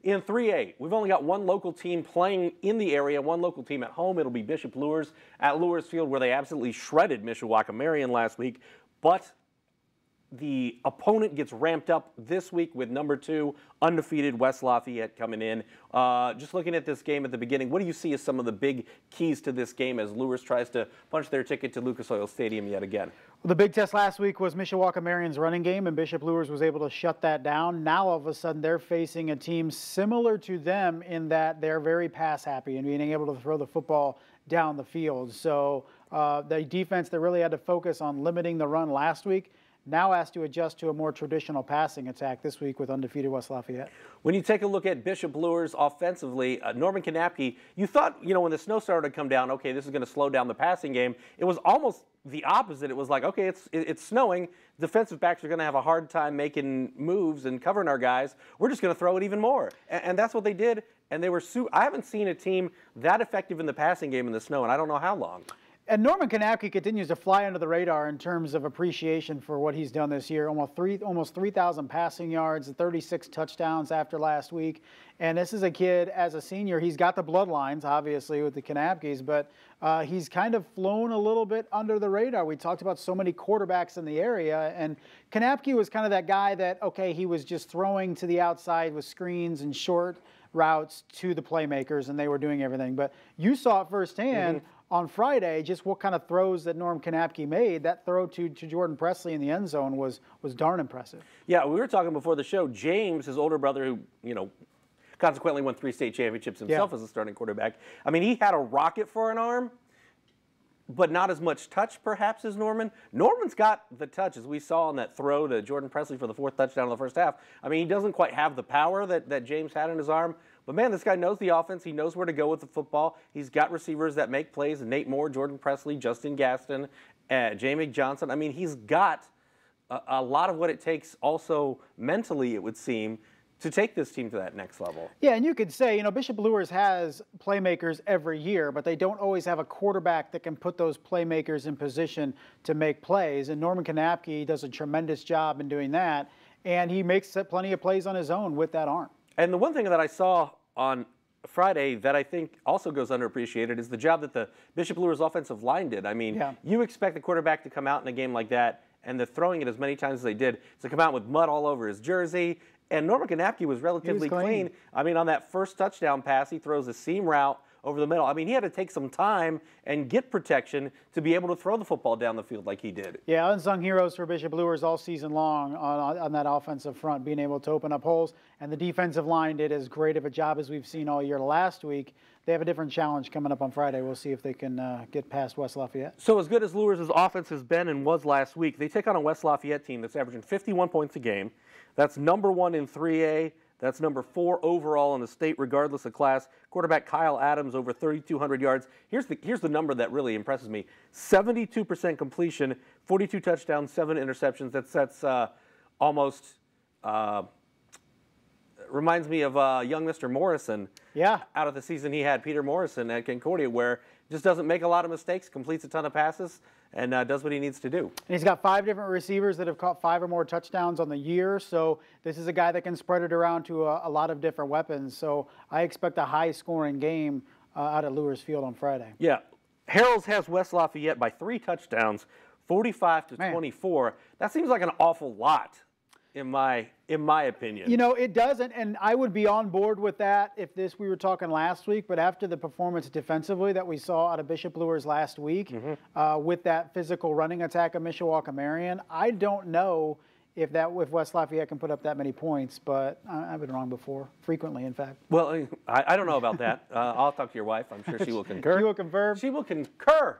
In 3A, we've only got one local team playing in the area, one local team at home. It'll be Bishop Luers at Luers Field, where they absolutely shredded Mishawaka Marion last week. But the opponent gets ramped up this week with number 2, undefeated West Lafayette coming in. Just looking at this game at the beginning, what do you see as some of the big keys to this game as Luers tries to punch their ticket to Lucas Oil Stadium yet again? Well, the big test last week was Mishawaka Marion's running game, and Bishop Luers was able to shut that down. Now, all of a sudden, they're facing a team similar to them in that they're very pass-happy and being able to throw the football down the field. So the defense that really had to focus on limiting the run last week now has to adjust to a more traditional passing attack this week with undefeated West Lafayette. When you take a look at Bishop Luers offensively, Norman Kanapke, you thought, when the snow started to come down, okay, this is going to slow down the passing game. It was almost the opposite. It was like, okay, it's snowing. Defensive backs are going to have a hard time making moves and covering our guys. We're just going to throw it even more. And that's what they did. And they were I haven't seen a team that effective in the passing game in the snow, and I don't know how long. And Norman Kanapke continues to fly under the radar in terms of appreciation for what he's done this year. Almost 3,000 passing yards, 36 touchdowns after last week. And this is a kid, as a senior, he's got the bloodlines, obviously, with the Kanapkes, but he's kind of flown a little bit under the radar. We talked about so many quarterbacks in the area, and Kanapke was kind of that guy that, okay, he was just throwing to the outside with screens and short routes to the playmakers, and they were doing everything. But you saw it firsthand. On Friday, just what kind of throws that Norm Kanapke made. That throw to Jordan Presley in the end zone was darn impressive. Yeah, we were talking before the show. James, his older brother, who, consequently won 3 state championships himself as a starting quarterback. I mean, he had a rocket for an arm, but not as much touch, perhaps, as Norman. Norman's got the touch, as we saw on that throw to Jordan Presley for the 4th touchdown in the first half. I mean, he doesn't quite have the power that James had in his arm. But, man, this guy knows the offense. He knows where to go with the football. He's got receivers that make plays. Nate Moore, Jordan Presley, Justin Gaston, Jamie Johnson. I mean, he's got a lot of what it takes also mentally, it would seem, to take this team to that next level. Yeah, and you could say, Bishop Luers has playmakers every year, but they don't always have a quarterback that can put those playmakers in position to make plays. And Norman Kanapke does a tremendous job in doing that, and he makes plenty of plays on his own with that arm. And the one thing that I saw on Friday that I think also goes underappreciated is the job that the Bishop Luers offensive line did. I mean, you expect the quarterback to come out in a game like that, and they're throwing it as many times as they did, to come out with mud all over his jersey. And Norman Kanapke was relatively clean. I mean, on that first touchdown pass, he throws a seam route over the middle. I mean, he had to take some time and get protection to be able to throw the football down the field like he did. Yeah, unsung heroes for Bishop Luers all season long on that offensive front, being able to open up holes. And the defensive line did as great of a job as we've seen all year last week. They have a different challenge coming up on Friday. We'll see if they can get past West Lafayette. So as good as Luers' offense has been and was last week, they take on a West Lafayette team that's averaging 51 points a game. That's number 1 in 3A. That's number 4 overall in the state, regardless of class. Quarterback Kyle Adams, over 3,200 yards. Here's the number that really impresses me. 72% completion, 42 touchdowns, 7 interceptions. That's almost reminds me of young Mr. Morrison. Yeah. Out of the season he had, Peter Morrison at Concordia, where just doesn't make a lot of mistakes, completes a ton of passes, and does what he needs to do. And he's got 5 different receivers that have caught 5 or more touchdowns on the year. So this is a guy that can spread it around to a lot of different weapons. So I expect a high-scoring game out at Luers Field on Friday. Yeah. Harrells has West Lafayette by 3 touchdowns, 45-24. That seems like an awful lot, in my opinion. It doesn't, and I would be on board with that if we were talking last week, but after the performance defensively that we saw out of Bishop Luers last week, with that physical running attack of Mishawaka Marion, I don't know if West Lafayette can put up that many points, but I've been wrong before, frequently, in fact. Well, I don't know about that. I'll talk to your wife. I'm sure she will concur. She will confirm. She will concur.